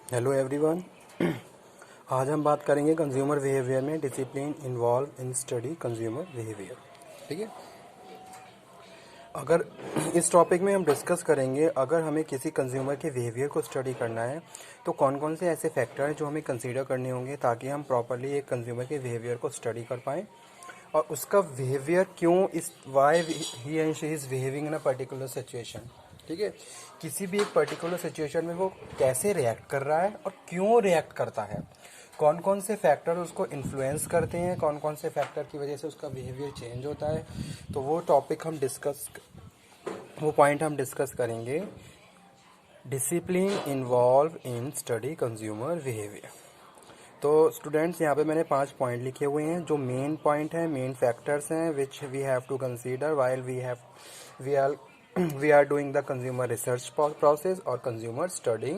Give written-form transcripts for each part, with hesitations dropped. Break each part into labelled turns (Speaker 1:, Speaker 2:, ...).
Speaker 1: Hello everyone. आज हम बात करेंगे कंज्यूमर बिहेवियर में discipline involve in study consumer behaviour. ठीक है, अगर इस टॉपिक में हम डिस्कस करेंगे, अगर हमें किसी कंज्यूमर के बिहेवियर को स्टडी करना है तो कौन कौन से ऐसे फैक्टर हैं जो हमें कंसीडर करने होंगे ताकि हम प्रॉपरली एक कंज्यूमर के बिहेवियर को स्टडी कर पाएँ और उसका बिहेवियर क्यों इस why he and she is behaving in a particular situation. ठीक है, किसी भी एक पर्टिकुलर सिचुएशन में वो कैसे रिएक्ट कर रहा है और क्यों रिएक्ट करता है, कौन कौन से फैक्टर उसको इन्फ्लुएंस करते हैं, कौन कौन से फैक्टर की वजह से उसका बिहेवियर चेंज होता है। तो वो पॉइंट हम डिस्कस करेंगे। Discipline involve in study consumer behaviour. तो स्टूडेंट्स, यहाँ पे मैंने 5 पॉइंट लिखे हुए हैं जो मेन पॉइंट हैं, मेन फैक्टर्स हैं which we have to consider while we are doing the consumer research process और consumer study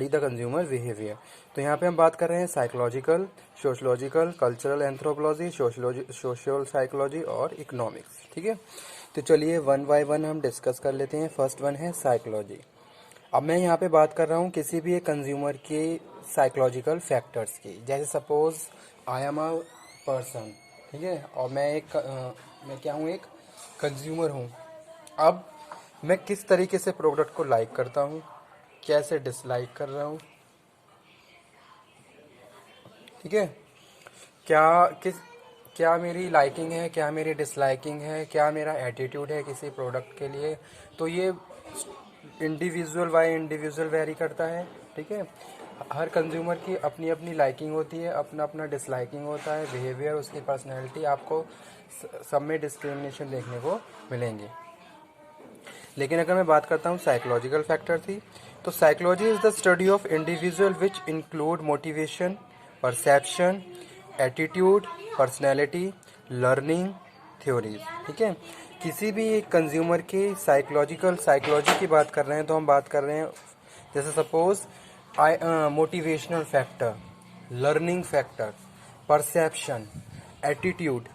Speaker 1: the consumer behaviour. तो यहाँ पे हम बात कर रहे हैं psychological, sociological, cultural anthropology, social psychology और इकोनॉमिक्स। ठीक है, तो चलिए वन बाय वन हम डिस्कस कर लेते हैं। फर्स्ट वन है साइकोलॉजी। अब मैं यहाँ पे बात कर रहा हूँ किसी भी एक कंज्यूमर के साइकोलॉजिकल फैक्टर्स की। जैसे suppose I am a person, ठीक है, और मैं क्या हूँ, एक कंज्यूमर हूँ। अब मैं किस तरीके से प्रोडक्ट को लाइक करता हूँ, कैसे डिसलाइक कर रहा हूँ। ठीक है, क्या मेरी लाइकिंग है, क्या मेरी डिसलाइकिंग है, क्या मेरा एटीट्यूड है किसी प्रोडक्ट के लिए। तो ये इंडिविजुअल बाय इंडिविजुअल वेरी करता है। ठीक है, हर कंज्यूमर की अपनी अपनी लाइकिंग होती है, अपना अपना डिसलाइकिंग होता है, बिहेवियर, उसकी पर्सनैलिटी, आपको सब में डिस्क्रिमिनेशन देखने को मिलेंगे। लेकिन अगर मैं बात करता हूँ साइकोलॉजिकल फैक्टर थी, तो psychology is the study of individual which include motivation, perception, attitude, personality, learning theories. ठीक है, किसी भी एक कंज्यूमर के साइकोलॉजी की बात कर रहे हैं तो हम बात कर रहे हैं जैसे suppose motivational factor, learning factor, perception, attitude,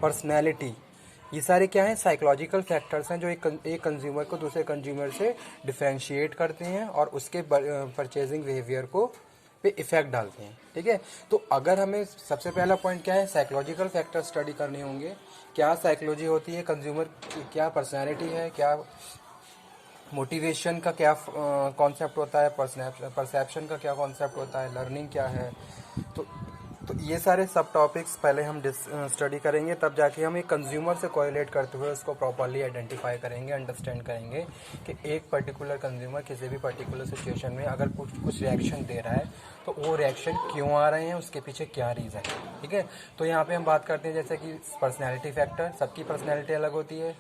Speaker 1: personality, ये सारे क्या हैं, साइकोलॉजिकल फैक्टर्स हैं जो एक कंज्यूमर को दूसरे कंज्यूमर से डिफरेंशिएट करते हैं और उसके परचेजिंग बिहेवियर को पे इफेक्ट डालते हैं। ठीक है, तो अगर हमें सबसे पहला पॉइंट क्या है, साइकोलॉजिकल फैक्टर स्टडी करने होंगे। क्या साइकोलॉजी होती है, कंज्यूमर क्या पर्सनैलिटी है, क्या मोटिवेशन का क्या कॉन्सेप्ट होता है, परसेप्शन का क्या कॉन्सेप्ट होता है, लर्निंग क्या है। तो ये सारे सब टॉपिक्स पहले हम स्टडी करेंगे, तब जाके हम एक कंज्यूमर से कोरिलेट करते हुए उसको प्रॉपरली आइडेंटिफाई करेंगे, अंडरस्टैंड करेंगे कि एक पर्टिकुलर कंज्यूमर किसी भी पर्टिकुलर सिचुएशन में अगर कुछ रिएक्शन दे रहा है तो वो रिएक्शन क्यों आ रहे हैं, उसके पीछे क्या रीज़न है। ठीक है, तो यहाँ पे हम बात करते हैं जैसे कि पर्सनैलिटी फैक्टर। सबकी पर्सनैलिटी अलग होती है।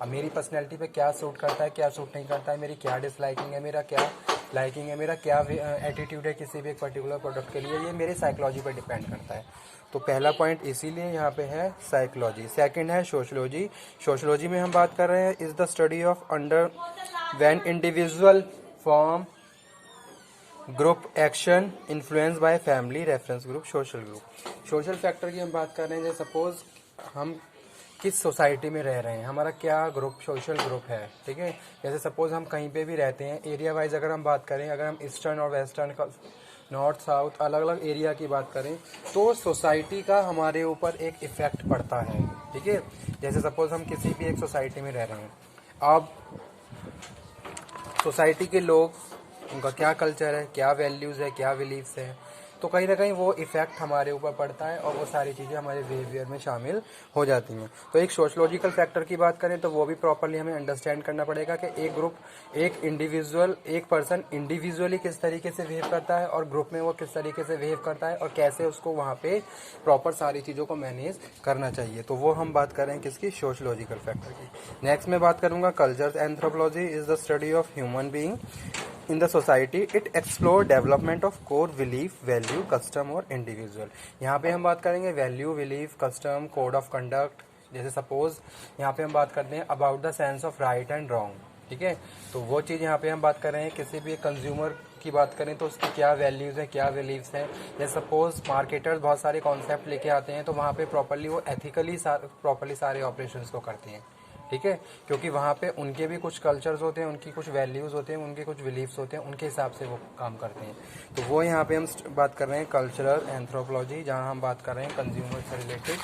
Speaker 1: अब मेरी पर्सनैलिटी पे क्या सूट करता है, क्या सूट नहीं करता है, मेरी क्या डिसलाइकिंग है, मेरा क्या लाइकिंग है, मेरा क्या एटीट्यूड है किसी भी एक पर्टिकुलर प्रोडक्ट के लिए, ये मेरे साइकोलॉजी पर डिपेंड करता है। तो पहला पॉइंट इसीलिए यहाँ पे है साइकोलॉजी। सेकंड है सोशलॉजी। सोशलॉजी में हम बात कर रहे हैं is the study of under when individual form group action influence by family, reference group, social group. Social factor की हम बात कर रहे हैं, जैसे सपोज हम किस सोसाइटी में रह रहे हैं, हमारा क्या ग्रुप, सोशल ग्रुप है। ठीक है, जैसे सपोज हम कहीं पे भी रहते हैं, एरिया वाइज अगर हम बात करें, अगर हम ईस्टर्न और वेस्टर्न का, नॉर्थ साउथ, अलग अलग एरिया की बात करें, तो सोसाइटी का हमारे ऊपर एक इफेक्ट पड़ता है। ठीक है, जैसे सपोज हम किसी भी एक सोसाइटी में रह रहे हैं, अब सोसाइटी के लोग, उनका क्या कल्चर है, क्या वैल्यूज़ है, क्या बिलीव्स है, तो कहीं ना कहीं वो इफेक्ट हमारे ऊपर पड़ता है और वो सारी चीज़ें हमारे बिहेवियर में शामिल हो जाती हैं। तो एक सोशलॉजिकल फैक्टर की बात करें तो वो भी प्रॉपरली हमें अंडरस्टैंड करना पड़ेगा कि एक ग्रुप, एक पर्सन इंडिविजुअली किस तरीके से बिहेव करता है और ग्रुप में वो किस तरीके से बिहेव करता है और कैसे उसको वहाँ पे प्रॉपर सारी चीज़ों को मैनेज करना चाहिए। तो वो हम बात कर रहे हैं किसकी, सोशलॉजिकल फैक्टर की। नेक्स्ट मैं बात करूँगा culture anthropology is the study of human being in the society. It explore development of core belief, value, custom और individual। यहाँ पे हम बात करेंगे value, belief, custom, code of conduct. जैसे सपोज यहाँ पे हम बात करते हैं about the sense of right and wrong. ठीक है, तो वो चीज़ यहाँ पे हम बात कर रहे हैं। किसी भी कंज्यूमर की बात करें तो उसकी क्या वैल्यूज़ हैं, क्या बिलीव्स हैं। जैसे सपोज मार्केटर्स बहुत सारे कॉन्सेप्ट लेके आते हैं तो वहाँ पे प्रॉपरली वो एथिकली प्रॉपरली सारे ऑपरेशंस को करते हैं। ठीक है, क्योंकि वहाँ पे उनके भी कुछ कल्चर्स होते हैं, उनकी कुछ वैल्यूज़ होते हैं, उनके कुछ बिलीव्स होते हैं, उनके हिसाब से वो काम करते हैं। तो वो यहाँ पे हम बात कर रहे हैं कल्चरल एंथ्रोपोलॉजी, जहाँ हम बात कर रहे हैं कंज्यूमर से रिलेटेड।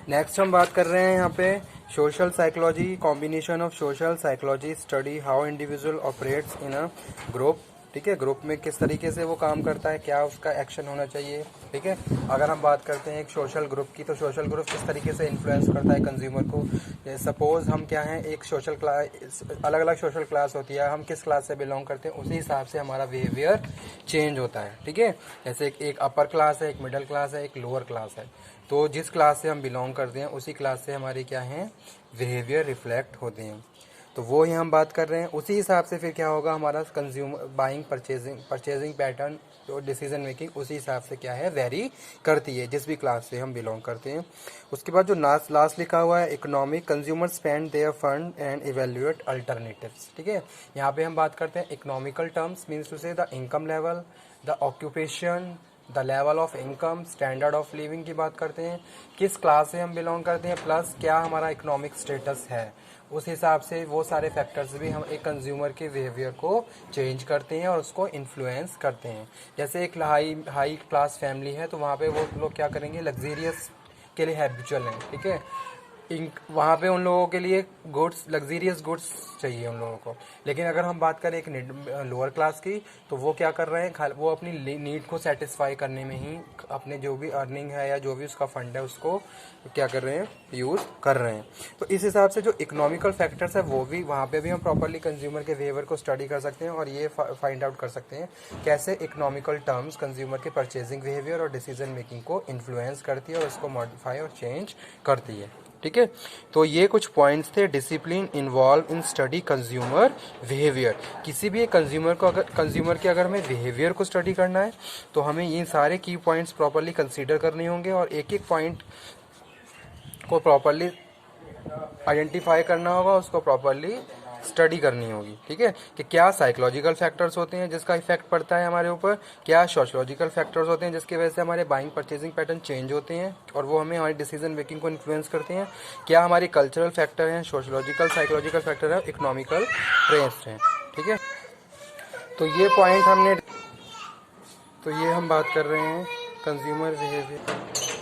Speaker 1: नेक्स्ट हम बात कर रहे हैं यहाँ पे social psychology, combination of social psychology study how individual operates in a group. ठीक है, ग्रुप में किस तरीके से वो काम करता है, क्या उसका एक्शन होना चाहिए। ठीक है, अगर हम बात करते हैं एक सोशल ग्रुप की, तो सोशल ग्रुप किस तरीके से इन्फ्लुएंस करता है कंज्यूमर को। सपोज हम क्या हैं, एक सोशल क्लास, अलग अलग सोशल क्लास होती है, हम किस क्लास से बिलोंग करते हैं उसी हिसाब से हमारा बिहेवियर चेंज होता है। ठीक है, जैसे एक अपर क्लास है, एक मिडिल क्लास है, एक लोअर क्लास है, तो जिस क्लास से हम बिलोंग करते हैं उसी क्लास से हमारी क्या है बिहेवियर रिफ्लेक्ट होते हैं। तो वो ही हम बात कर रहे हैं, उसी हिसाब से फिर क्या होगा हमारा कंज्यूमर बाइंग परचेजिंग पैटर्न और डिसीजन मेकिंग उसी हिसाब से क्या है वेरी करती है जिस भी क्लास से हम बिलोंग करते हैं। उसके बाद जो लास्ट लिखा हुआ है economic, consumer spend their fund and evaluate alternatives. ठीक है, यहाँ पे हम बात करते हैं economical terms, means to say the income level, the occupation, the level of income, standard of living की बात करते हैं, किस क्लास से हम बिलोंग करते हैं, प्लस क्या हमारा इकोनॉमिक स्टेटस है। उस हिसाब से वो सारे फैक्टर्स भी हम एक कंज्यूमर के बिहेवियर को चेंज करते हैं और उसको इन्फ्लुएंस करते हैं। जैसे एक हाई क्लास फैमिली है, तो वहाँ पे वो लोग क्या करेंगे, लग्जीरियस के लिए हैबिचुअल हैं। ठीक है, वहाँ पे उन लोगों के लिए गुड्स, लग्जीरियस गुड्स चाहिए उन लोगों को। लेकिन अगर हम बात करें एक लोअर क्लास की, तो वो क्या कर रहे हैं, वो अपनी नीड को सेटिस्फाई करने में ही अपने जो भी अर्निंग है या जो भी उसका फंड है उसको क्या कर रहे हैं, यूज़ कर रहे हैं। तो इस हिसाब से जो इकोनॉमिकल फैक्टर्स है वो भी वहाँ पे भी हम प्रॉपरली कंज्यूमर के बिहेवियर को स्टडी कर सकते हैं और ये फाइंड आउट कर सकते हैं कैसे इकोनॉमिकल टर्म्स कंज्यूमर के परचेजिंग बिहेवियर और डिसीजन मेकिंग को इन्फ्लुएंस करती है और उसको मॉडिफाई और चेंज करती है। ठीक है, तो ये कुछ पॉइंट्स थे discipline involve in study consumer behaviour. किसी भी कंज्यूमर को अगर हमें बिहेवियर को स्टडी करना है तो हमें ये सारे की पॉइंट्स प्रॉपरली कंसीडर करने होंगे और एक एक पॉइंट को प्रॉपरली आइडेंटिफाई करना होगा, उसको प्रॉपरली स्टडी करनी होगी। ठीक है, कि क्या साइकोलॉजिकल फैक्टर्स होते हैं जिसका इफेक्ट पड़ता है हमारे ऊपर, क्या सोशलॉजिकल फैक्टर्स होते हैं जिसकी वजह से हमारे बाइंग परचेजिंग पैटर्न चेंज होते हैं और वो हमें हमारी डिसीजन मेकिंग को इन्फ्लुएंस करते हैं, क्या हमारी कल्चरल फैक्टर हैं, सोशलॉजिकल साइकोलॉजिकल फैक्टर है, इकोनॉमिकल ट्रेंड्स हैं। ठीक है, तो ये पॉइंट हमने, तो ये हम बात कर रहे हैं कंज्यूमर बिहेवियर।